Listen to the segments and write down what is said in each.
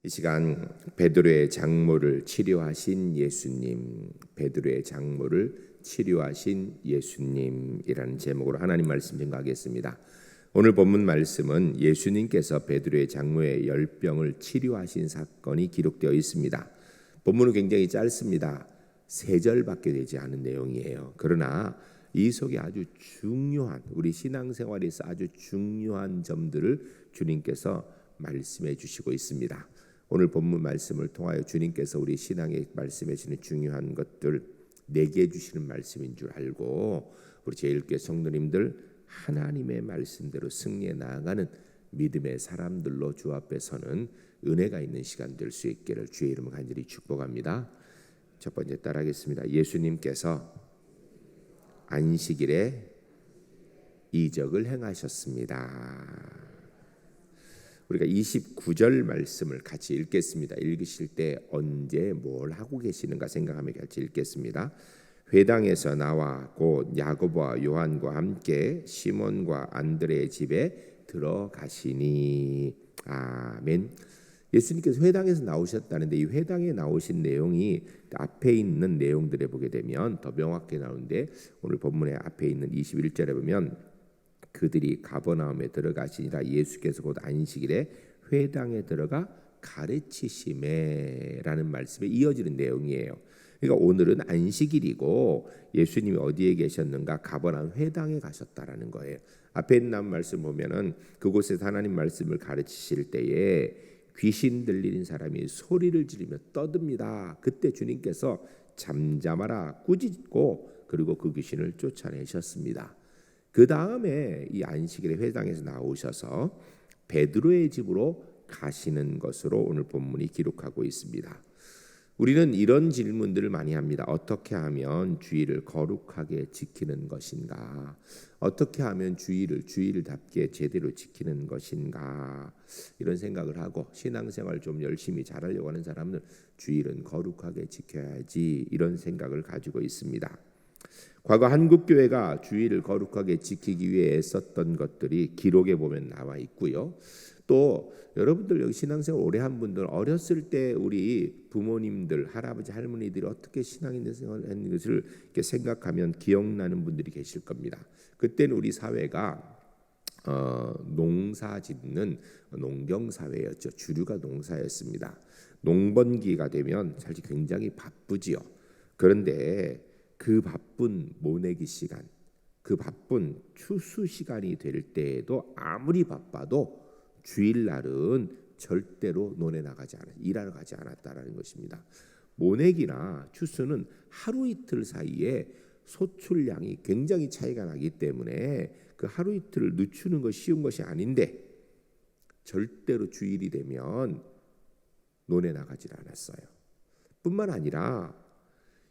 이 시간 베드로의 장모를 치료하신 예수님, 베드로의 장모를 치료하신 예수님이라는 제목으로 하나님 말씀 증거하겠습니다. 오늘 본문 말씀은 예수님께서 베드로의 장모의 열병을 치료하신 사건이 기록되어 있습니다. 본문은 굉장히 짧습니다. 3절밖에 되지 않은 내용이에요. 그러나 이 속에 아주 중요한, 우리 신앙생활에서 아주 중요한 점들을 주님께서 말씀해 주시고 있습니다. 오늘 본문 말씀을 통하여 주님께서 우리 신앙에 말씀해 주시는 중요한 것들 내게 주시는 말씀인 줄 알고 우리 제1교회 성도님들 하나님의 말씀대로 승리해 나아가는 믿음의 사람들로 주 앞에 서는 은혜가 있는 시간 될 수 있기를 주의 이름으로 간절히 축복합니다. 첫 번째 따라하겠습니다. 예수님께서 안식일에 이적을 행하셨습니다. 우리가 29절 말씀을 같이 읽겠습니다. 읽으실 때 언제 뭘 하고 계시는가 생각하며 같이 읽겠습니다. 회당에서 나와 곧 야고보와 요한과 함께 시몬과 안드레의 집에 들어가시니. 아멘. 예수님께서 회당에서 나오셨다는데 이 회당에 나오신 내용이 앞에 있는 내용들에 보게 되면 더 명확하게 나오는데 오늘 본문의 앞에 있는 21절에 보면 그들이 가버나움에 들어가시니라. 예수께서 곧 안식일에 회당에 들어가 가르치시매라는 말씀에 이어지는 내용이에요. 그러니까 오늘은 안식일이고 예수님이 어디에 계셨는가? 가버나움 회당에 가셨다라는 거예요. 앞에 있는 말씀 보면은 그곳에서 하나님 말씀을 가르치실 때에 귀신 들리는 사람이 소리를 지르며 떠듭니다. 그때 주님께서 잠잠하라 꾸짖고 그리고 그 귀신을 쫓아내셨습니다. 그 다음에 이 안식일에 회당에서 나오셔서 베드로의 집으로 가시는 것으로 오늘 본문이 기록하고 있습니다. 우리는 이런 질문들을 많이 합니다. 어떻게 하면 주일을 거룩하게 지키는 것인가? 어떻게 하면 주일답게 제대로 지키는 것인가? 이런 생각을 하고 신앙생활 좀 열심히 잘하려고 하는 사람은 주일은 거룩하게 지켜야지 이런 생각을 가지고 있습니다. 과거 한국교회가 주일을 거룩하게 지키기 위해 애썼던 것들이 기록에 보면 나와 있고요. 또 여러분들 여기 신앙생활 오래 한 분들 어렸을 때 우리 부모님들 할아버지 할머니들이 어떻게 신앙인의 생활을 했는 것을 이렇게 생각하면 기억나는 분들이 계실 겁니다. 그때는 우리 사회가 농사짓는 농경사회였죠. 주류가 농사였습니다. 농번기가 되면 사실 굉장히 바쁘지요. 그런데 그 바쁜 모내기 시간, 그 바쁜 추수 시간이 될 때에도 아무리 바빠도 주일날은 절대로 논에 나가지 않아 일하러 가지 않았다라는 것입니다. 모내기나 추수는 하루 이틀 사이에 소출량이 굉장히 차이가 나기 때문에 그 하루 이틀을 늦추는 것이 쉬운 것이 아닌데 절대로 주일이 되면 논에 나가지 않았어요. 뿐만 아니라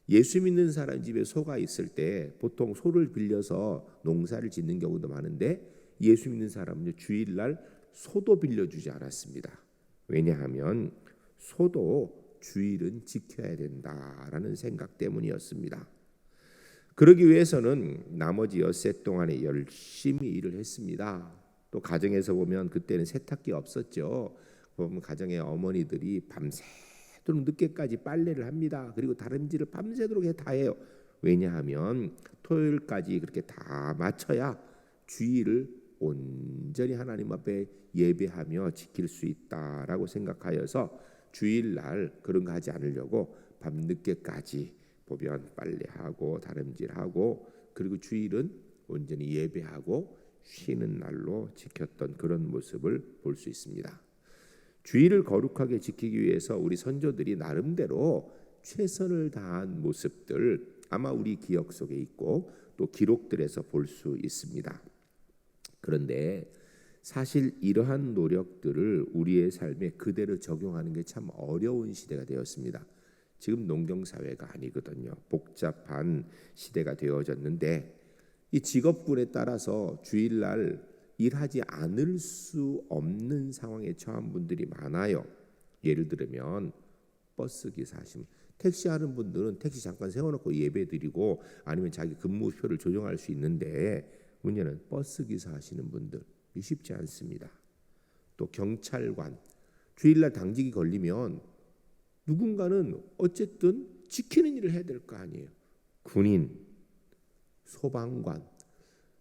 예수 믿는 사람 집에 소가 있을 때 보통 소를 빌려서 농사를 짓는 경우도 많은데 예수 믿는 사람은 주일날 소도 빌려주지 않았습니다. 왜냐하면 소도 주일은 지켜야 된다라는 생각 때문이었습니다. 그러기 위해서는 나머지 엿새 동안에 열심히 일을 했습니다. 또 가정에서 보면 그때는 세탁기 없었죠. 보면 가정의 어머니들이 밤새도록 늦게까지 빨래를 합니다. 그리고 다림질을 밤새도록 다 해요. 왜냐하면 토요일까지 그렇게 다 마쳐야 주일을 온전히 하나님 앞에 예배하며 지킬 수 있다라고 생각하여서 주일날 그런 거 하지 않으려고 밤늦게까지 보면 빨래하고 다림질하고 그리고 주일은 온전히 예배하고 쉬는 날로 지켰던 그런 모습을 볼 수 있습니다. 주일을 거룩하게 지키기 위해서 우리 선조들이 나름대로 최선을 다한 모습들 아마 우리 기억 속에 있고 또 기록들에서 볼 수 있습니다. 그런데 사실 이러한 노력들을 우리의 삶에 그대로 적용하는 게 참 어려운 시대가 되었습니다. 지금 농경사회가 아니거든요. 복잡한 시대가 되어졌는데 이 직업군에 따라서 주일날 일하지 않을 수 없는 상황에 처한 분들이 많아요. 예를 들면 버스 기사 하시면 택시 하는 분들은 택시 잠깐 세워놓고 예배드리고 아니면 자기 근무표를 조정할 수 있는데 문제는 버스 기사 하시는 분들 쉽지 않습니다. 또 경찰관 주일날 당직이 걸리면 누군가는 어쨌든 지키는 일을 해야 될 거 아니에요. 군인, 소방관.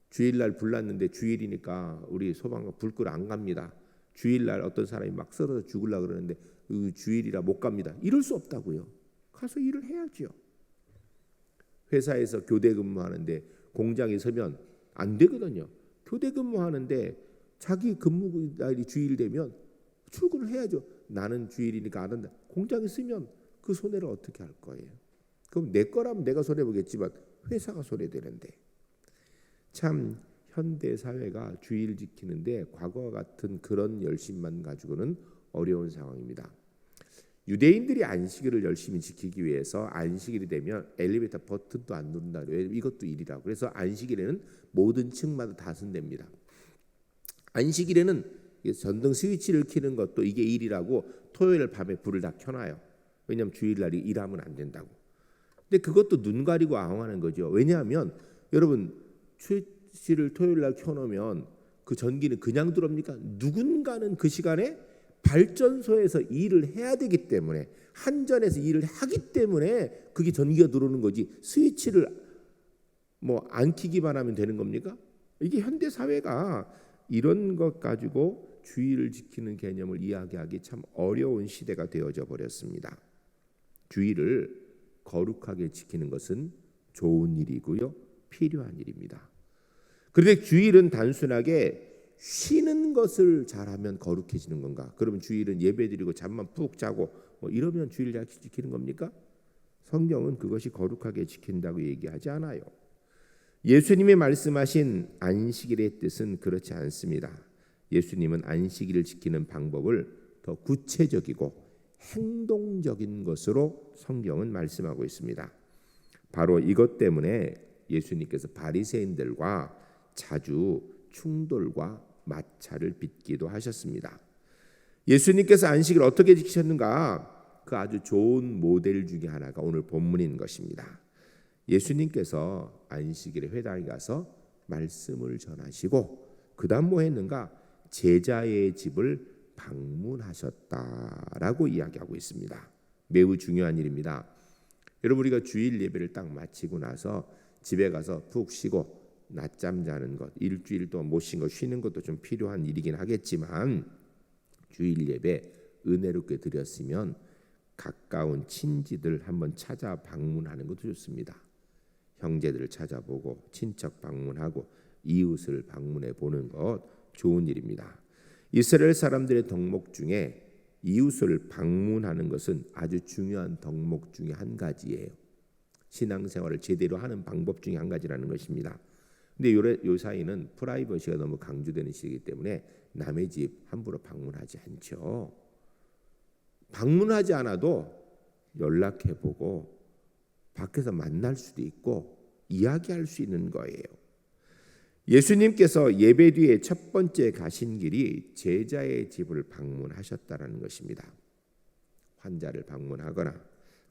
주일날 불 났는데 주일이니까 우리 소방관 불 끄러 안 갑니다. 주일날 어떤 사람이 막 쓰러져 죽으려고 그러는데 주일이라 못 갑니다. 이럴 수 없다고요. 가서 일을 해야죠. 회사에서 교대 근무하는데 공장에 서면 안 되거든요. 교대 근무하는데 자기 근무 날이 주일 되면 출근을 해야죠. 나는 주일이니까 안 한다. 공장에 쓰면 그 손해를 어떻게 할 거예요? 그럼 내 거라면 내가 손해보겠지만 회사가 손해되는데. 참 현대 사회가 주일 지키는데 과거와 같은 그런 열심만 가지고는 어려운 상황입니다. 유대인들이 안식일을 열심히 지키기 위해서 안식일이 되면 엘리베이터 버튼도 안 누른다. 이것도 일이라고. 그래서 안식일에는 모든 층마다 다 쓴답니다. 안식일에는 전등 스위치를 켜는 것도 이게 일이라고 토요일 밤에 불을 다 켜놔요. 왜냐하면 주일날이 일하면 안 된다고. 근데 그것도 눈 가리고 아웅하는 거죠. 왜냐하면 여러분 스위치를 토요일날 켜놓으면 그 전기는 그냥 들어옵니까? 누군가는 그 시간에 발전소에서 일을 해야 되기 때문에 한전에서 일을 하기 때문에 그게 전기가 들어오는 거지 스위치를 안 켜기만 하면 되는 겁니까? 이게 현대 사회가 이런 것 가지고 주의를 지키는 개념을 이야기하기 참 어려운 시대가 되어져 버렸습니다. 주의를 거룩하게 지키는 것은 좋은 일이고요, 필요한 일입니다. 그런데 주일은 단순하게 쉬는 것을 잘하면 거룩해지는 건가? 그러면 주일은 예배드리고 잠만 푹 자고 이러면 주일 잘 지키는 겁니까? 성경은 그것이 거룩하게 지킨다고 얘기하지 않아요. 예수님이 말씀하신 안식일의 뜻은 그렇지 않습니다. 예수님은 안식일을 지키는 방법을 더 구체적이고 행동적인 것으로 성경은 말씀하고 있습니다. 바로 이것 때문에 예수님께서 바리새인들과 자주 충돌과 마찰을 빚기도 하셨습니다. 예수님께서 안식을 어떻게 지키셨는가? 그 아주 좋은 모델 중에 하나가 오늘 본문인 것입니다. 예수님께서 안식일에 회당에 가서 말씀을 전하시고 그 다음 뭐 했는가? 제자의 집을 방문하셨다라고 이야기하고 있습니다. 매우 중요한 일입니다. 여러분 우리가 주일 예배를 딱 마치고 나서 집에 가서 푹 쉬고 낮잠 자는 것, 일주일 동안 못 쉰 거 쉬는 것도 좀 필요한 일이긴 하겠지만 주일 예배 은혜롭게 드렸으면 가까운 친지들 한번 찾아 방문하는 것도 좋습니다. 형제들을 찾아보고 친척 방문하고 이웃을 방문해 보는 것 좋은 일입니다. 이스라엘 사람들의 덕목 중에 이웃을 방문하는 것은 아주 중요한 덕목 중에 한 가지예요. 신앙생활을 제대로 하는 방법 중에 한 가지라는 것입니다. 근데 요 사이는 프라이버시가 너무 강조되는 시기이기 때문에 남의 집 함부로 방문하지 않죠. 방문하지 않아도 연락해보고 밖에서 만날 수도 있고 이야기할 수 있는 거예요. 예수님께서 예배 뒤에 첫 번째 가신 길이 제자의 집을 방문하셨다는 것입니다. 환자를 방문하거나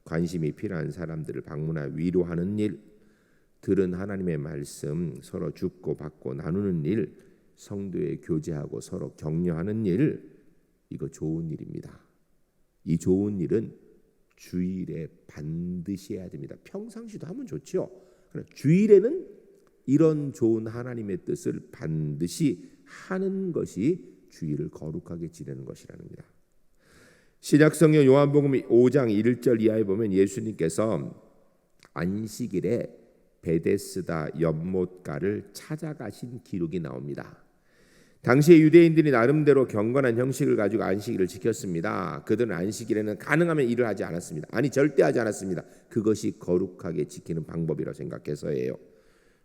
관심이 필요한 사람들을 방문하여 위로하는 일, 들은 하나님의 말씀 서로 줍고 받고 나누는 일, 성도의 교제하고 서로 격려하는 일, 이거 좋은 일입니다. 이 좋은 일은 주일에 반드시 해야 됩니다. 평상시도 하면 좋죠. 그러나 주일에는 이런 좋은 하나님의 뜻을 반드시 하는 것이 주일을 거룩하게 지내는 것이라는 겁니다. 신약성경 요한복음 5장 1절 이하에 보면 예수님께서 안식일에 베데스다 연못가를 찾아가신 기록이 나옵니다. 당시의 유대인들이 나름대로 경건한 형식을 가지고 안식일을 지켰습니다. 그들은 안식일에는 가능하면 일을 하지 않았습니다. 아니 절대 하지 않았습니다. 그것이 거룩하게 지키는 방법이라고 생각해서예요.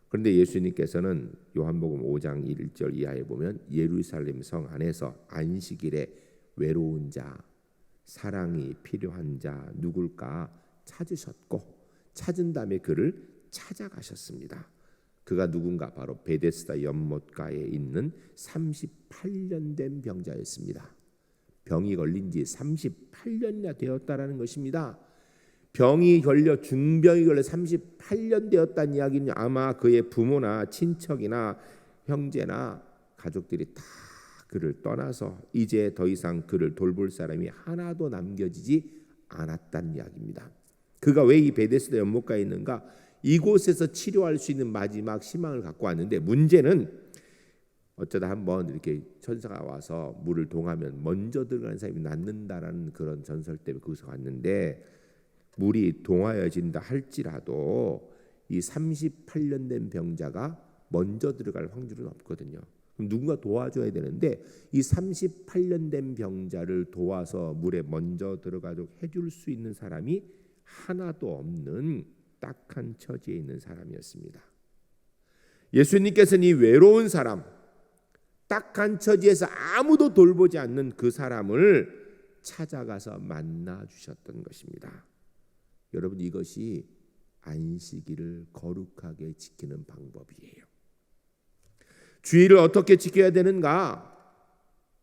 그런데 예수님께서는 요한복음 5장 1절 이하에 보면 예루살렘 성 안에서 안식일에 외로운 자, 사랑이 필요한 자 누굴까 찾으셨고 찾은 다음에 그를 찾아가셨습니다. 그가 누군가? 바로 베데스다 연못가에 있는 38년 된 병자였습니다. 병이 걸린 지 38년이나 되었다라는 것입니다. 병이 걸려 중병이 걸려 38년 되었다는 이야기는 아마 그의 부모나 친척이나 형제나 가족들이 다 그를 떠나서 이제 더 이상 그를 돌볼 사람이 하나도 남겨지지 않았다는 이야기입니다. 그가 왜 이 베데스다 연못가에 있는가? 이곳에서 치료할 수 있는 마지막 희망을 갖고 왔는데, 문제는 어쩌다 한번 이렇게 천사가 와서 물을 동하면 먼저 들어가는 사람이 낫는다라는 그런 전설 때문에 거기서 왔는데, 물이 동하여진다 할지라도 이 38년 된 병자가 먼저 들어갈 확률은 없거든요. 그럼 누군가 도와줘야 되는데, 이 38년 된 병자를 도와서 물에 먼저 들어가도록 해줄 수 있는 사람이 하나도 없는 딱한 처지에 있는 사람이었습니다. 예수님께서는 이 외로운 사람, 딱한 처지에서 아무도 돌보지 않는 그 사람을 찾아가서 만나 주셨던 것입니다. 여러분, 이것이 안식일을 거룩하게 지키는 방법이에요. 주일을 어떻게 지켜야 되는가?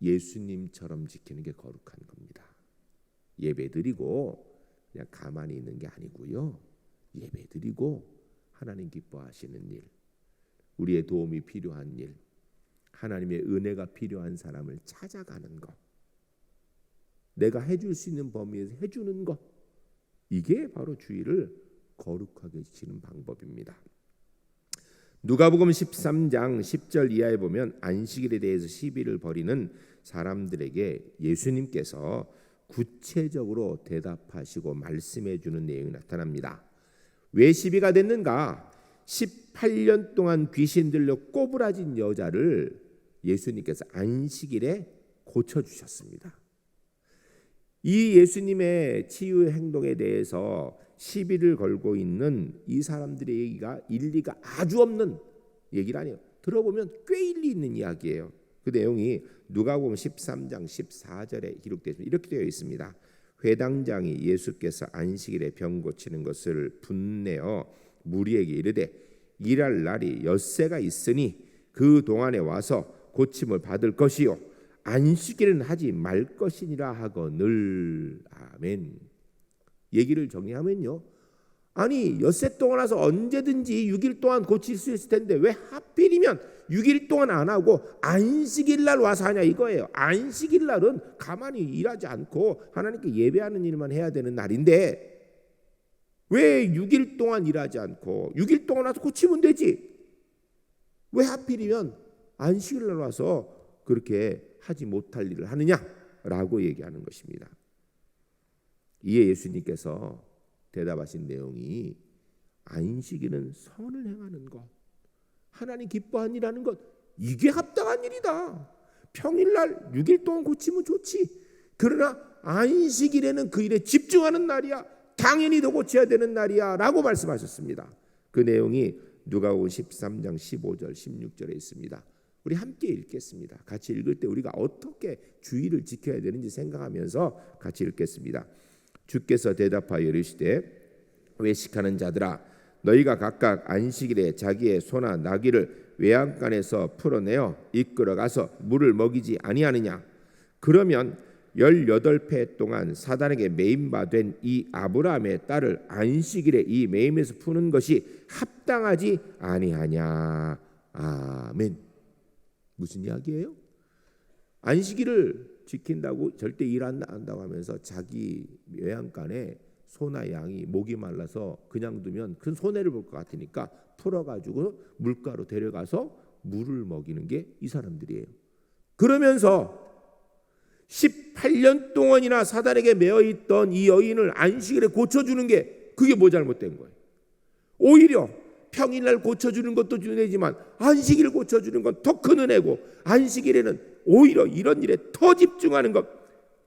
예수님처럼 지키는 게 거룩한 겁니다. 예배드리고 그냥 가만히 있는 게 아니고요. 예배드리고 하나님 기뻐하시는 일, 우리의 도움이 필요한 일, 하나님의 은혜가 필요한 사람을 찾아가는 것, 내가 해줄 수 있는 범위에서 해주는 것, 이게 바로 주일을 거룩하게 지키는 방법입니다. 누가복음 13장 10절 이하에 보면 안식일에 대해서 시비를 벌이는 사람들에게 예수님께서 구체적으로 대답하시고 말씀해 주는 내용이 나타납니다. 왜 시비가 됐는가? 18년 동안 귀신 들려 꼬부라진 여자를 예수님께서 안식일에 고쳐주셨습니다. 이 예수님의 치유 행동에 대해서 시비를 걸고 있는 이 사람들의 얘기가 일리가 아주 없는 얘기를 아니에요. 들어보면 꽤 일리 있는 이야기예요. 그 내용이 누가복음 13장 14절에 기록되어 있습니다. 이렇게 되어 있습니다. 회당장이 예수께서 안식일에 병 고치는 것을 분내어 무리에게 이르되 일할 날이 엿새가 있으니 그 동안에 와서 고침을 받을 것이요 안식일은 하지 말 것이니라 하거늘. 아멘. 얘기를 정리하면요, 아니 엿새 동안 와서 언제든지 6일 동안 고칠 수 있을 텐데 왜 하필이면 6일 동안 안 하고 안식일 날 와서 하냐 이거예요. 안식일 날은 가만히 일하지 않고 하나님께 예배하는 일만 해야 되는 날인데 왜 6일 동안 일하지 않고 6일 동안 와서 고치면 되지, 왜 하필이면 안식일 날 와서 그렇게 하지 못할 일을 하느냐라고 얘기하는 것입니다. 이에 예수님께서 대답하신 내용이 안식일은 선을 행하는 것, 하나님 기뻐하는 일하는 것, 이게 합당한 일이다. 평일날 6일 동안 고치면 좋지, 그러나 안식일에는 그 일에 집중하는 날이야, 당연히 더 고쳐야 되는 날이야 라고 말씀하셨습니다. 그 내용이 누가복음 13장 15절 16절에 있습니다. 우리 함께 읽겠습니다. 같이 읽을 때 우리가 어떻게 주일을 지켜야 되는지 생각하면서 같이 읽겠습니다. 주께서 대답하여 이르시되 외식하는 자들아, 너희가 각각 안식일에 자기의 소나 나귀를 외양간에서 풀어내어 이끌어가서 물을 먹이지 아니하느냐? 그러면 18회 동안 사단에게 매임받은 이 아브라함의 딸을 안식일에 이 매임에서 푸는 것이 합당하지 아니하냐? 아멘. 무슨 이야기예요? 안식일을 지킨다고 절대 일 안 한다고 하면서 자기 외양간에 소나 양이 목이 말라서 그냥 두면 큰 손해를 볼 것 같으니까 풀어가지고 물가로 데려가서 물을 먹이는 게 이 사람들이에요. 그러면서 18년 동안이나 사단에게 매어있던 이 여인을 안식일에 고쳐주는 게 그게 뭐 잘못된 거예요? 오히려 평일날 고쳐주는 것도 은혜지만 안식일 고쳐주는 건 더 큰 은혜고, 안식일에는 오히려 이런 일에 더 집중하는 것,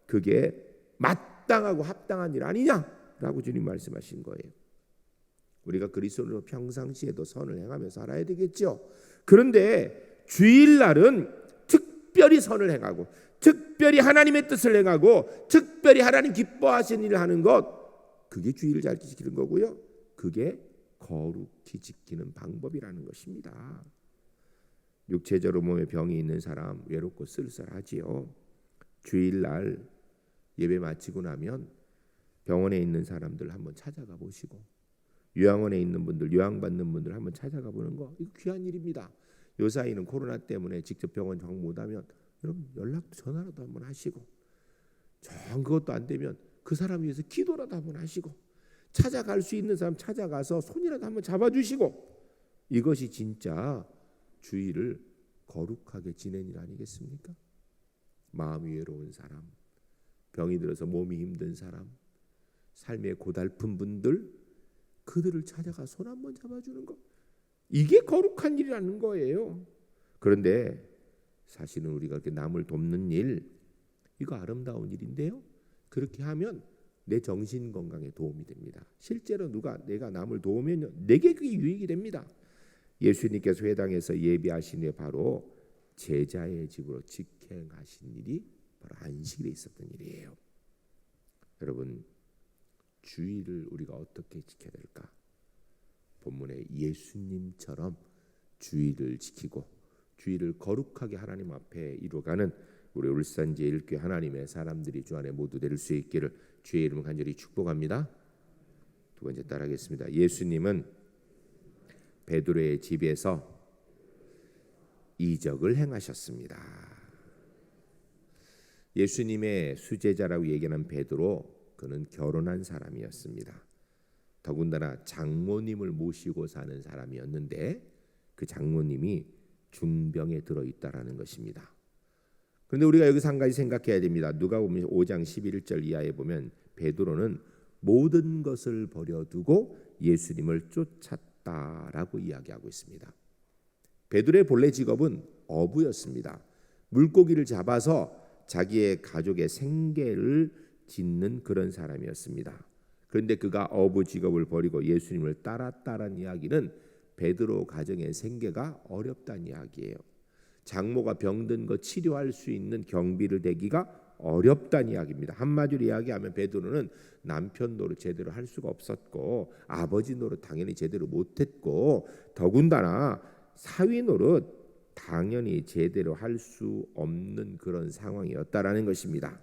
그게 마땅하고 합당한 일 아니냐라고 주님 말씀하신 거예요. 우리가 그리스도로 평상시에도 선을 행하며 살아야 되겠죠. 그런데 주일날은 특별히 선을 행하고 특별히 하나님의 뜻을 행하고 특별히 하나님 기뻐하시는 일을 하는 것, 그게 주일을 잘 지키는 거고요. 그게 거룩히 지키는 방법이라는 것입니다. 육체적으로 몸에 병이 있는 사람 외롭고 쓸쓸하지요. 주일날 예배 마치고 나면 병원에 있는 사람들 한번 찾아가 보시고, 요양원에 있는 분들, 요양받는 분들 한번 찾아가 보는 거, 이거 귀한 일입니다. 요 사이는 코로나 때문에 직접 병원 정 못하면 여러분 연락도 전화라도 한번 하시고, 정 그것도 안 되면 그 사람 위해서 기도라도 한번 하시고, 찾아갈 수 있는 사람 찾아가서 손이라도 한번 잡아주시고, 이것이 진짜 주일을 거룩하게 지낸 일 아니겠습니까? 마음이 외로운 사람, 병이 들어서 몸이 힘든 사람, 삶에 고달픈 분들, 그들을 찾아가 손 한번 잡아주는 것, 이게 거룩한 일이라는 거예요. 그런데 사실은 우리가 이렇게 남을 돕는 일, 이거 아름다운 일인데요, 그렇게 하면 내 정신 건강에 도움이 됩니다. 실제로 내가 남을 도우면 내게 그게 유익이 됩니다. 예수님께서 회당에서 예배하신 후에 바로 제자의 집으로 직행하신 일이 바로 안식일에 있었던 일이에요. 여러분, 주일을 우리가 어떻게 지켜야 될까? 본문에 예수님처럼 주일을 지키고 주일을 거룩하게 하나님 앞에 이루어가는 우리 울산제일교회 하나님의 사람들이 주 안에 모두 될 수 있기를 주의 이름을 간절히 축복합니다. 두 번째 따라하겠습니다. 예수님은 베드로의 집에서 이적을 행하셨습니다. 예수님의 수제자라고 얘기하는 베드로, 그는 결혼한 사람이었습니다. 더군다나 장모님을 모시고 사는 사람이었는데 그 장모님이 중병에 들어있다라는 것입니다. 그런데 우리가 여기서 한 가지 생각해야 됩니다. 누가복음 5장 11절 이하에 보면 베드로는 모든 것을 버려두고 예수님을 쫓았다라고 이야기하고 있습니다. 베드로의 본래 직업은 어부였습니다. 물고기를 잡아서 자기의 가족의 생계를 짓는 그런 사람이었습니다. 그런데 그가 어부 직업을 버리고 예수님을 따랐다는 이야기는 베드로 가정의 생계가 어렵다는 이야기예요. 장모가 병든 거 치료할 수 있는 경비를 대기가 어렵다는 이야기입니다. 한마디로 이야기하면 베드로는 남편 노릇 제대로 할 수가 없었고, 아버지 노릇 당연히 제대로 못했고, 더군다나 사위 노릇 당연히 제대로 할 수 없는 그런 상황이었다라는 것입니다.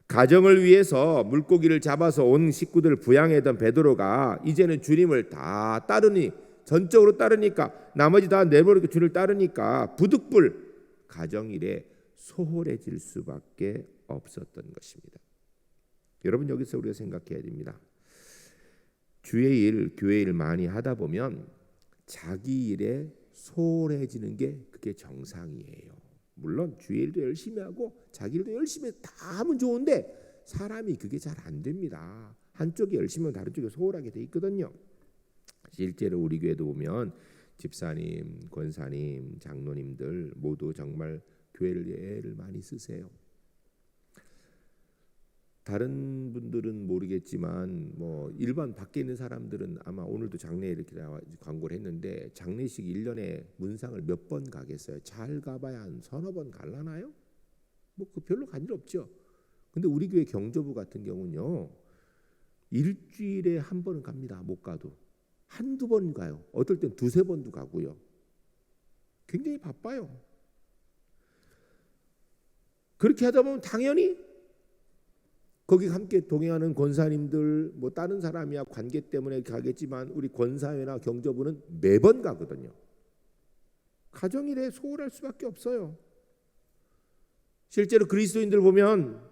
가정을 위해서 물고기를 잡아서 온 식구들을 부양했던 베드로가 이제는 주님을 다 따르니, 전적으로 따르니까, 나머지 다 내버리고 주를 따르니까 부득불 가정일에 소홀해질 수밖에 없었던 것입니다. 여러분, 여기서 우리가 생각해야 됩니다. 주의 일, 교회 일 많이 하다 보면 자기 일에 소홀해지는 게 그게 정상이에요. 물론 주의 일도 열심히 하고 자기 일도 열심히 다 하면 좋은데 사람이 그게 잘 안 됩니다. 한쪽이 열심히 하면 다른 쪽이 소홀하게 돼 있거든요. 실제로 우리 교회도 보면 집사님, 권사님, 장로님들 모두 정말 교회를 애를 많이 쓰세요. 다른 분들은 모르겠지만 뭐 일반 밖에 있는 사람들은 아마 오늘도 장례에 이렇게 광고를 했는데, 장례식 1년에 문상을 몇 번 가겠어요? 잘 가봐야 한 서너 번 갈라나요? 뭐 그 별로 간 일 없죠. 근데 우리 교회 경조부 같은 경우는요, 일주일에 한 번은 갑니다. 못 가도 한두 번 가요. 어떨 땐 두세 번도 가고요. 굉장히 바빠요. 그렇게 하다 보면 당연히 거기 함께 동행하는 권사님들, 뭐 다른 사람이야 관계 때문에 가겠지만 우리 권사회나 경조부는 매번 가거든요. 가정일에 소홀할 수밖에 없어요. 실제로 그리스도인들 보면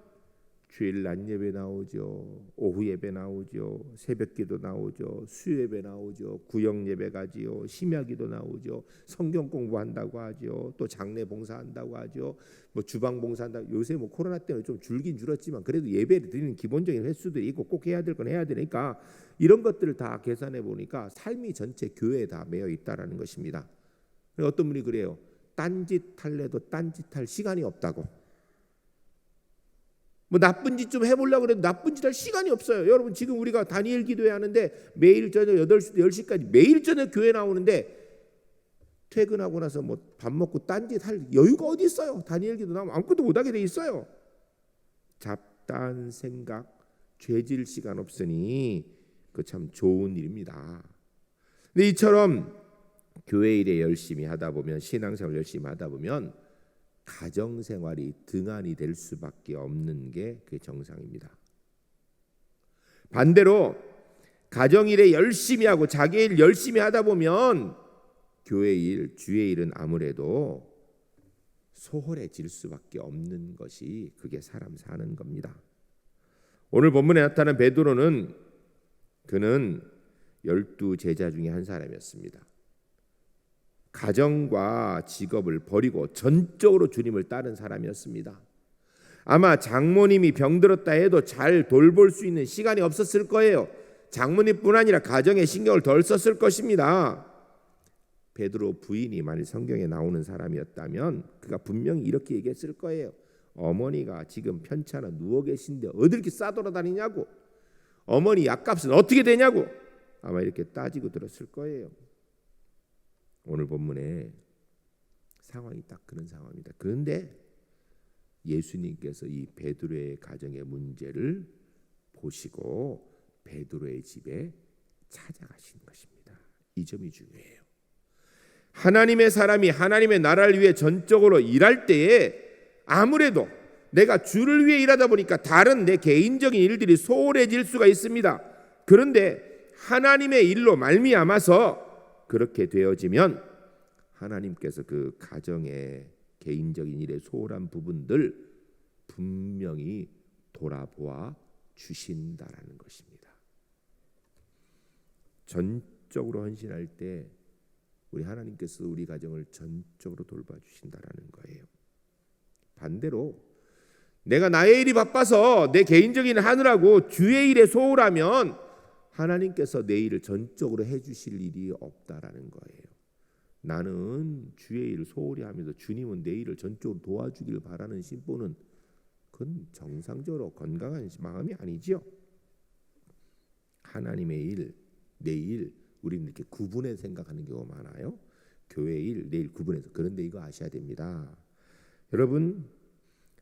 주일 낮 예배 나오죠, 오후 예배 나오죠, 새벽기도 나오죠, 수요예배 나오죠, 구역 예배 가지요, 심야기도 나오죠, 성경 공부한다고 하죠, 또 장례 봉사한다고 하죠, 뭐 주방 봉사한다. 요새 뭐 코로나 때문에 좀 줄긴 줄었지만 그래도 예배를 드리는 기본적인 횟수들이 있고 꼭 해야 될 건 해야 되니까 이런 것들을 다 계산해 보니까 삶이 전체 교회에 다 매여 있다라는 것입니다. 어떤 분이 그래요. 딴짓 할래도 딴짓할 시간이 없다고. 뭐 나쁜 짓 좀 해보려고 그래도 나쁜 짓 할 시간이 없어요. 여러분, 지금 우리가 다니엘 기도회 하는데 매일 저녁 8시부터 10시까지 매일 저녁 교회 나오는데 퇴근하고 나서 뭐 밥 먹고 딴짓 할 여유가 어디 있어요? 다니엘 기도 나오면 아무것도 못하게 돼 있어요. 잡다한 생각, 죄질 시간 없으니 그 참 좋은 일입니다. 근데 이처럼 교회 일에 열심히 하다 보면, 신앙생활 열심히 하다 보면 가정생활이 등한이 될 수밖에 없는 게 그게 정상입니다. 반대로 가정일에 열심히 하고 자기 일 열심히 하다 보면 교회 일, 주의 일은 아무래도 소홀해질 수밖에 없는 것이 그게 사람 사는 겁니다. 오늘 본문에 나타난 베드로는 그는 12 제자 중에 한 사람이었습니다. 가정과 직업을 버리고 전적으로 주님을 따른 사람이었습니다. 아마 장모님이 병들었다 해도 잘 돌볼 수 있는 시간이 없었을 거예요. 장모님뿐 아니라 가정에 신경을 덜 썼을 것입니다. 베드로 부인이 만일 성경에 나오는 사람이었다면 그가 분명히 이렇게 얘기했을 거예요. 어머니가 지금 편찮아 누워 계신데 어디 이렇게 싸돌아다니냐고, 어머니 약값은 어떻게 되냐고, 아마 이렇게 따지고 들었을 거예요. 오늘 본문에 상황이 딱 그런 상황입니다. 그런데 예수님께서 이 베드로의 가정의 문제를 보시고 베드로의 집에 찾아가신 것입니다. 이 점이 중요해요. 하나님의 사람이 하나님의 나라를 위해 전적으로 일할 때에 아무래도 내가 주를 위해 일하다 보니까 다른 내 개인적인 일들이 소홀해질 수가 있습니다. 그런데 하나님의 일로 말미암아서 그렇게 되어지면 하나님께서 그 가정의 개인적인 일에 소홀한 부분들 분명히 돌아보아 주신다라는 것입니다. 전적으로 헌신할 때 우리 하나님께서 우리 가정을 전적으로 돌봐주신다라는 거예요. 반대로 내가 나의 일이 바빠서 내 개인적인 일 하느라고 주의 일에 소홀하면 하나님께서 내 일을 전적으로 해주실 일이 없다라는 거예요. 나는 주의 일을 소홀히 하면서 주님은 내 일을 전적으로 도와주길 바라는 심보는 그건 정상적으로 건강한 마음이 아니지요. 하나님의 일, 내 일, 우리는 이렇게 구분해서 생각하는 경우가 많아요. 교회 일, 내 일 구분해서. 그런데 이거 아셔야 됩니다. 여러분,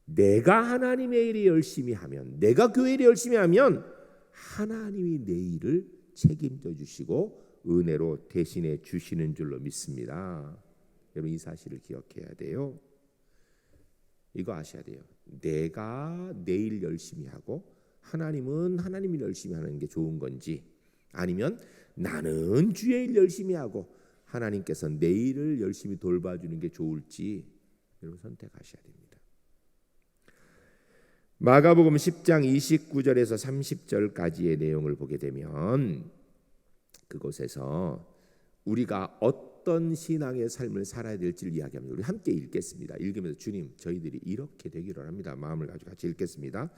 내가 하나님의 일을 열심히 하면, 내가 교회 일을 열심히 하면 하나님이 내 일을 책임져 주시고 은혜로 대신해 주시는 줄로 믿습니다. 여러분, 이 사실을 기억해야 돼요. 이거 아셔야 돼요. 내가 내 일 열심히 하고 하나님은 하나님 일 열심히 하는 게 좋은 건지, 아니면 나는 주의 일 열심히 하고 하나님께서 내 일을 열심히 돌봐주는 게 좋을지 여러분 선택하셔야 됩니다. 마가복음 10장 29절에서 30절까지의 내용을 보게 되면 그곳에서 우리가 어떤 신앙의 삶을 살아야 될지를 이야기합니다. 우리 함께 읽겠습니다. 읽으면서 주님, 저희들이 이렇게 되기를 합니다. 마음을 가지고 같이 읽겠습니다.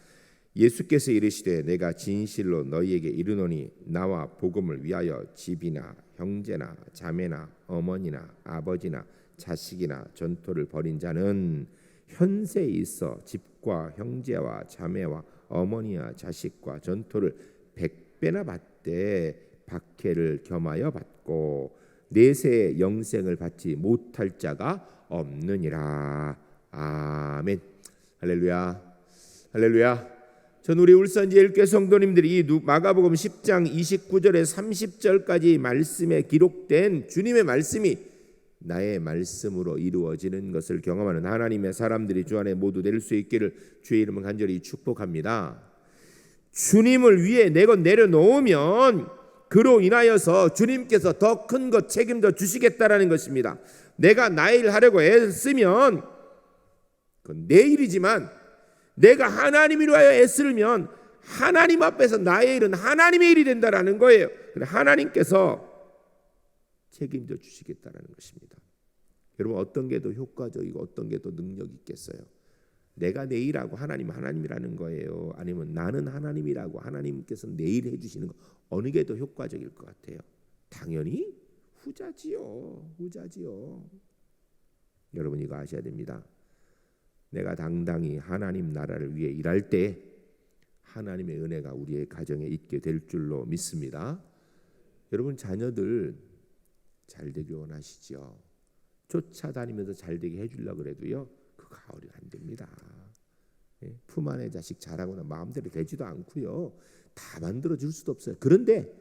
예수께서 이르시되 내가 진실로 너희에게 이르노니 나와 복음을 위하여 집이나 형제나 자매나 어머니나 아버지나 자식이나 전토를 벌인 자는 현세에 있어 집과 형제와 자매와 어머니와 자식과 전토를 100배나 받되 박해를 겸하여 받고 내세의 영생을 받지 못할 자가 없느니라. 아멘. 할렐루야. 할렐루야. 전 우리 울산제일교회 성도님들이 이 마가복음 10장 29절에서 30절까지 말씀에 기록된 주님의 말씀이 나의 말씀으로 이루어지는 것을 경험하는 하나님의 사람들이 주 안에 모두 될 수 있기를 주의 이름을 간절히 축복합니다. 주님을 위해 내 것 내려놓으면 그로 인하여서 주님께서 더 큰 것 책임져 주시겠다라는 것입니다. 내가 나의 일 하려고 애쓰면 그건 내 일이지만 내가 하나님을 위하여 애쓰면 하나님 앞에서 나의 일은 하나님의 일이 된다라는 거예요. 하나님께서 책임져 주시겠다라는 것입니다. 여러분, 어떤 게 더 효과적이고 어떤 게 더 능력 있겠어요? 내가 내 일하고 하나님 하나님이라는 거예요? 아니면 나는 하나님이라고 하나님께서 내 일 해주시는 거, 어느 게 더 효과적일 것 같아요? 당연히 후자지요. 후자지요. 여러분, 이거 아셔야 됩니다. 내가 당당히 하나님 나라를 위해 일할 때 하나님의 은혜가 우리의 가정에 있게 될 줄로 믿습니다. 여러분, 자녀들 잘 되기 원하시죠? 쫓아다니면서 잘 되게 해주려고 그래도요, 그거 가오리가 안 됩니다. 품 안의 자식 자라거나 마음대로 되지도 않고요, 다 만들어줄 수도 없어요. 그런데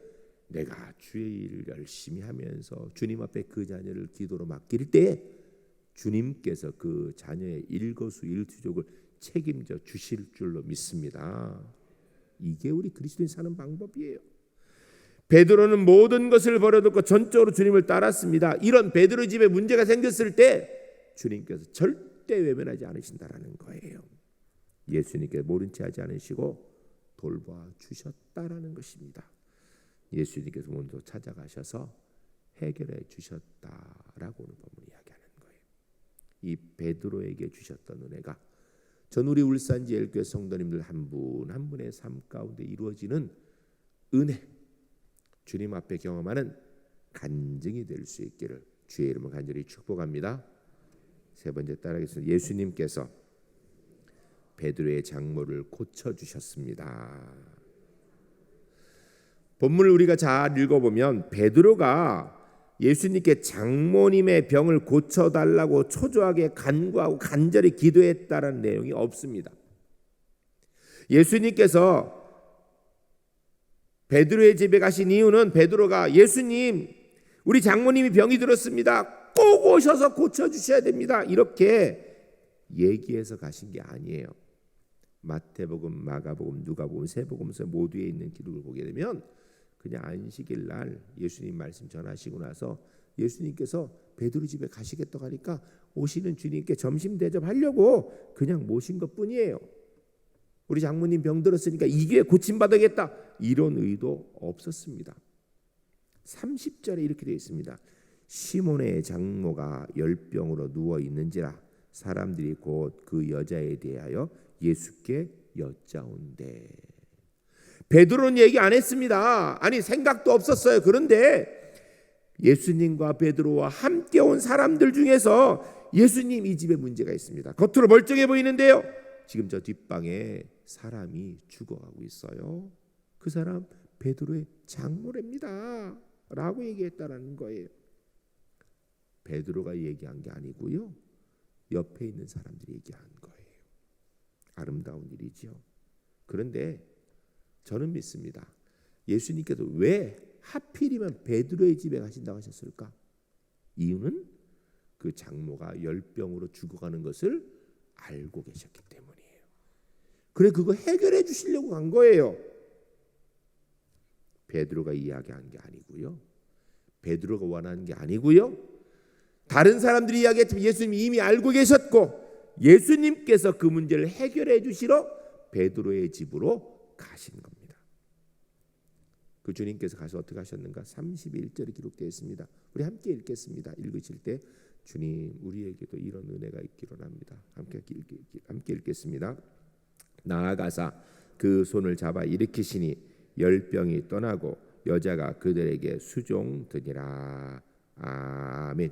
내가 주의 일을 열심히 하면서 주님 앞에 그 자녀를 기도로 맡길 때 주님께서 그 자녀의 일거수일투족을 책임져 주실 줄로 믿습니다. 이게 우리 그리스도인 사는 방법이에요. 베드로는 모든 것을 버려두고 전적으로 주님을 따랐습니다. 이런 베드로 집에 문제가 생겼을 때 주님께서 절대 절대 외면하지 않으신다라는 거예요. 예수님께 모른 채 하지 않으시고 돌봐 주셨다라는 것입니다. 예수님께서 먼저 찾아가셔서 해결해 주셨다라고 오늘 본문이 이야기하는 거예요. 이 베드로에게 주셨던 은혜가 전 우리 울산지엘교회 성도님들 한 분 한 분의 삶 가운데 이루어지는 은혜, 주님 앞에 경험하는 간증이 될 수 있기를 주의 이름으로 간절히 축복합니다. 세 번째 따라하겠습니다. 예수님께서 베드로의 장모를 고쳐주셨습니다. 본문을 우리가 잘 읽어보면 베드로가 예수님께 장모님의 병을 고쳐달라고 초조하게 간구하고 간절히 기도했다는 내용이 없습니다. 예수님께서 베드로의 집에 가신 이유는 베드로가 예수님, 우리 장모님이 병이 들었습니다. 꼭 오셔서 고쳐주셔야 됩니다. 이렇게 얘기해서 가신 게 아니에요. 마태복음, 마가복음, 누가복음, 세복음서 모두에 있는 기록을 보게 되면 그냥 안식일 날 예수님 말씀 전하시고 나서 예수님께서 베드로 집에 가시겠다고 하니까 오시는 주님께 점심 대접하려고 그냥 모신 것뿐이에요. 우리 장모님 병 들었으니까 이게 고침받아야겠다 이런 의도 없었습니다. 30절에 이렇게 되어 있습니다. 시몬의 장모가 열병으로 누워 있는지라 사람들이 곧 그 여자에 대하여 예수께 여짜온대. 베드로는 얘기 안 했습니다. 아니 생각도 없었어요. 그런데 예수님과 베드로와 함께 온 사람들 중에서 예수님 이 집에 문제가 있습니다. 겉으로 멀쩡해 보이는데요. 지금 저 뒷방에 사람이 죽어가고 있어요. 그 사람 베드로의 장모랍니다 라고 얘기했다라는 거예요. 베드로가 얘기한 게 아니고요. 옆에 있는 사람들이 얘기한 거예요. 아름다운 일이죠. 그런데 저는 믿습니다. 예수님께서 왜 하필이면 베드로의 집에 가신다고 하셨을까? 이유는 그 장모가 열병으로 죽어가는 것을 알고 계셨기 때문이에요. 그래 그거 해결해 주시려고 간 거예요. 베드로가 이야기한 게 아니고요. 베드로가 원하는 게 아니고요. 다른 사람들이 이야기했지만 예수님이 이미 알고 계셨고 예수님께서 그 문제를 해결해 주시러 베드로의 집으로 가신 겁니다. 그 주님께서 가서 어떻게 하셨는가? 31절에 기록되어 있습니다. 우리 함께 읽겠습니다. 읽으실 때 주님 우리에게도 이런 은혜가 있기를 합니다. 함께 읽겠습니다. 나아가사 그 손을 잡아 일으키시니 열병이 떠나고 여자가 그들에게 수종되니라. 아멘.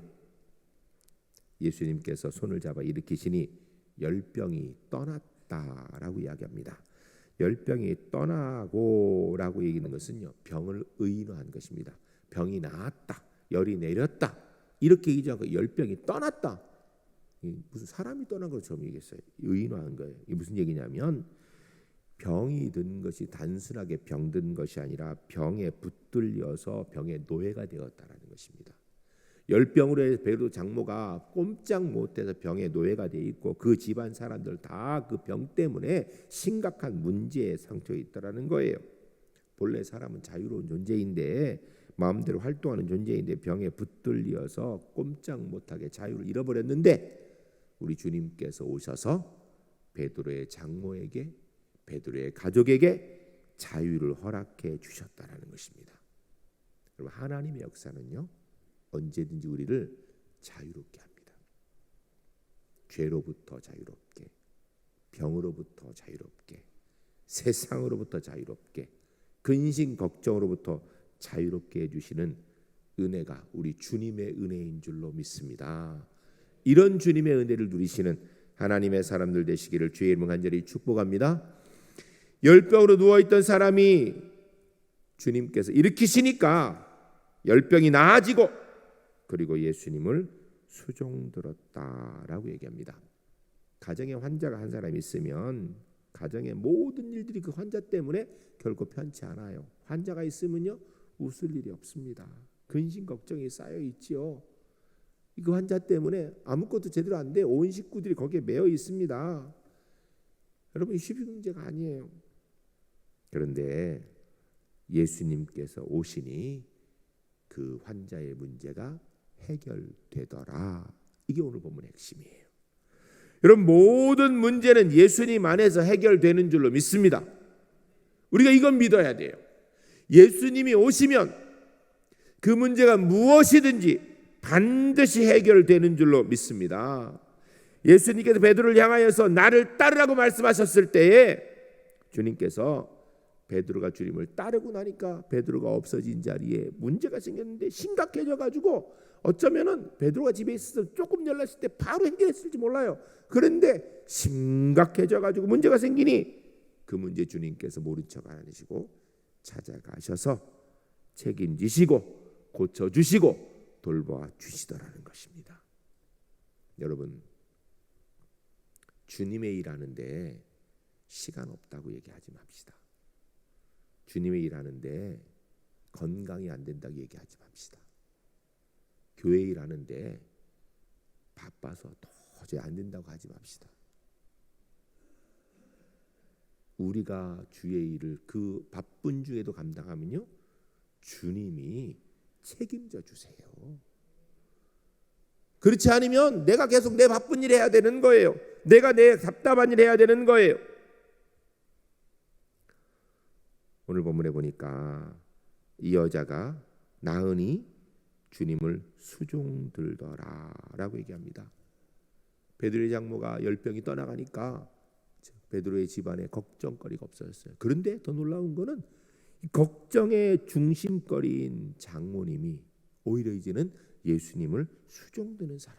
예수님께서 손을 잡아 일으키시니 열병이 떠났다라고 이야기합니다. 열병이 떠나고라고 얘기하는 것은요, 병을 의인화한 것입니다. 병이 나았다, 열이 내렸다 이렇게 얘기하지 않고 열병이 떠났다. 무슨 사람이 떠난 것처럼 얘기했어요. 의인화한 거예요. 이게 무슨 얘기냐면 병이 든 것이 단순하게 병든 것이 아니라 병에 붙들려서 병의 노예가 되었다라는 것입니다. 열병으로 해서 베드로 장모가 꼼짝 못해서 병의 노예가 돼 있고 그 집안 사람들 다 그 병 때문에 심각한 문제에 상처에 있다라는 거예요. 본래 사람은 자유로운 존재인데 마음대로 활동하는 존재인데 병에 붙들려서 꼼짝 못하게 자유를 잃어버렸는데 우리 주님께서 오셔서 베드로의 장모에게 베드로의 가족에게 자유를 허락해 주셨다라는 것입니다. 여러분 하나님의 역사는요. 언제든지 우리를 자유롭게 합니다. 죄로부터 자유롭게, 병으로부터 자유롭게, 세상으로부터 자유롭게, 근심 걱정으로부터 자유롭게 해주시는 은혜가 우리 주님의 은혜인 줄로 믿습니다. 이런 주님의 은혜를 누리시는 하나님의 사람들 되시기를 주의 이름으로 간절히 축복합니다. 열병으로 누워있던 사람이 주님께서 일으키시니까 열병이 나아지고 그리고 예수님을 수종들었다라고 얘기합니다. 가정에 환자가 한 사람 있으면 가정의 모든 일들이 그 환자 때문에 결코 편치 않아요. 환자가 있으면요 웃을 일이 없습니다. 근심 걱정이 쌓여 있지요. 그 환자 때문에 아무것도 제대로 안 돼. 온 식구들이 거기에 매여 있습니다. 여러분 쉬운 문제가 아니에요. 그런데 예수님께서 오시니 그 환자의 문제가 해결되더라. 이게 오늘 본문의 핵심이에요. 여러분, 모든 문제는 예수님 안에서 해결되는 줄로 믿습니다. 우리가 이건 믿어야 돼요. 예수님이 오시면 그 문제가 무엇이든지 반드시 해결되는 줄로 믿습니다. 예수님께서 베드로를 향하여서 나를 따르라고 말씀하셨을 때에 주님께서 베드로가 주님을 따르고 나니까 베드로가 없어진 자리에 문제가 생겼는데 심각해져 가지고 어쩌면은 베드로가 집에 있어서 조금 연락했을 때 바로 해결했을지 몰라요. 그런데 심각해져 가지고 문제가 생기니 그 문제 주님께서 모른 척 안 하시고 찾아가셔서 책임지시고 고쳐주시고 돌보아 주시더라는 것입니다. 여러분, 주님의 일하는데 시간 없다고 얘기하지 맙시다. 주님의 일하는데 건강이 안 된다고 얘기하지 맙시다. 교회 일하는데 바빠서 도저히 안 된다고 하지 맙시다. 우리가 주의 일을 그 바쁜 중에도 감당하면요, 주님이 책임져 주세요. 그렇지 않으면 내가 계속 내 바쁜 일 해야 되는 거예요. 내가 내 답답한 일 해야 되는 거예요. 오늘 본문에 보니까 이 여자가 나으니 주님을 수종들더라라고 얘기합니다. 베드로의 장모가 열병이 떠나가니까 베드로의 집안에 걱정거리가 없어졌어요. 그런데 더 놀라운 거는 걱정의 중심거리인 장모님이 오히려 이제는 예수님을 수종드는 사람,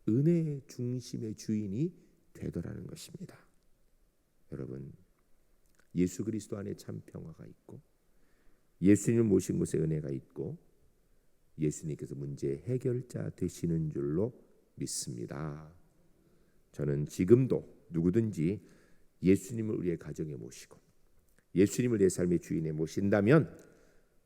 은혜의 중심의 주인이 되더라는 것입니다. 여러분, 예수 그리스도 안에 참 평화가 있고 예수님을 모신 곳에 은혜가 있고 예수님께서 문제의 해결자 되시는 줄로 믿습니다. 저는 지금도 누구든지 예수님을 우리의 가정에 모시고 예수님을 내 삶의 주인에 모신다면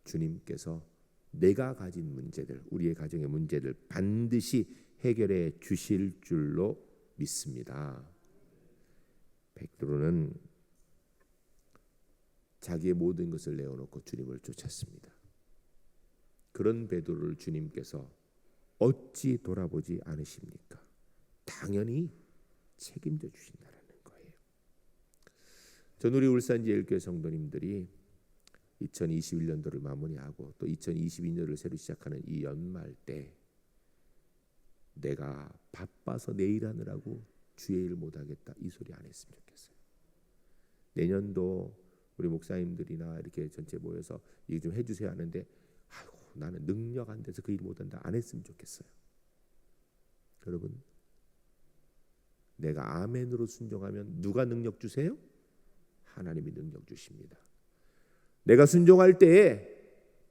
주님께서 내가 가진 문제들, 우리의 가정의 문제들 반드시 해결해 주실 줄로 믿습니다. 베드로는 자기의 모든 것을 내어놓고 주님을 쫓았습니다. 그런 베드로를 주님께서 어찌 돌아보지 않으십니까? 당연히 책임져 주신다는 거예요. 전 우리 울산제일교회 성도님들이 2021년도를 마무리하고 또 2022년도를 새로 시작하는 이 연말 때 내가 바빠서 내 일하느라고 주의 일 못하겠다 이 소리 안 했으면 좋겠어요. 내년도 우리 목사님들이나 이렇게 전체 모여서 이거 좀 해주세요 하는데 아이고 나는 능력 안 돼서 그 일 못한다 안 했으면 좋겠어요. 여러분, 내가 아멘으로 순종하면 누가 능력 주세요? 하나님이 능력 주십니다. 내가 순종할 때에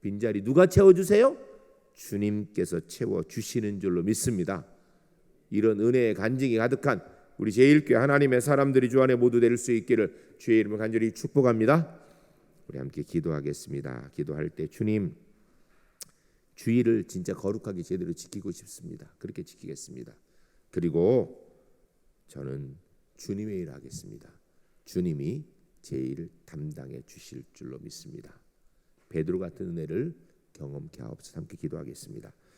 빈자리 누가 채워주세요? 주님께서 채워주시는 줄로 믿습니다. 이런 은혜의 간증이 가득한 우리 제1교회 하나님의 사람들이 주 안에 모두 될 수 있기를 주의 이름을 간절히 축복합니다. 우리 함께 기도하겠습니다. 기도할 때 주님, 주의를 진짜 거룩하게 제대로 지키고 싶습니다. 그렇게 지키겠습니다. 그리고 저는 주님의 일을 하겠습니다. 주님이 제 일을 담당해 주실 줄로 믿습니다. 베드로 같은 은혜를 경험케 하옵소서. 함께 기도하겠습니다.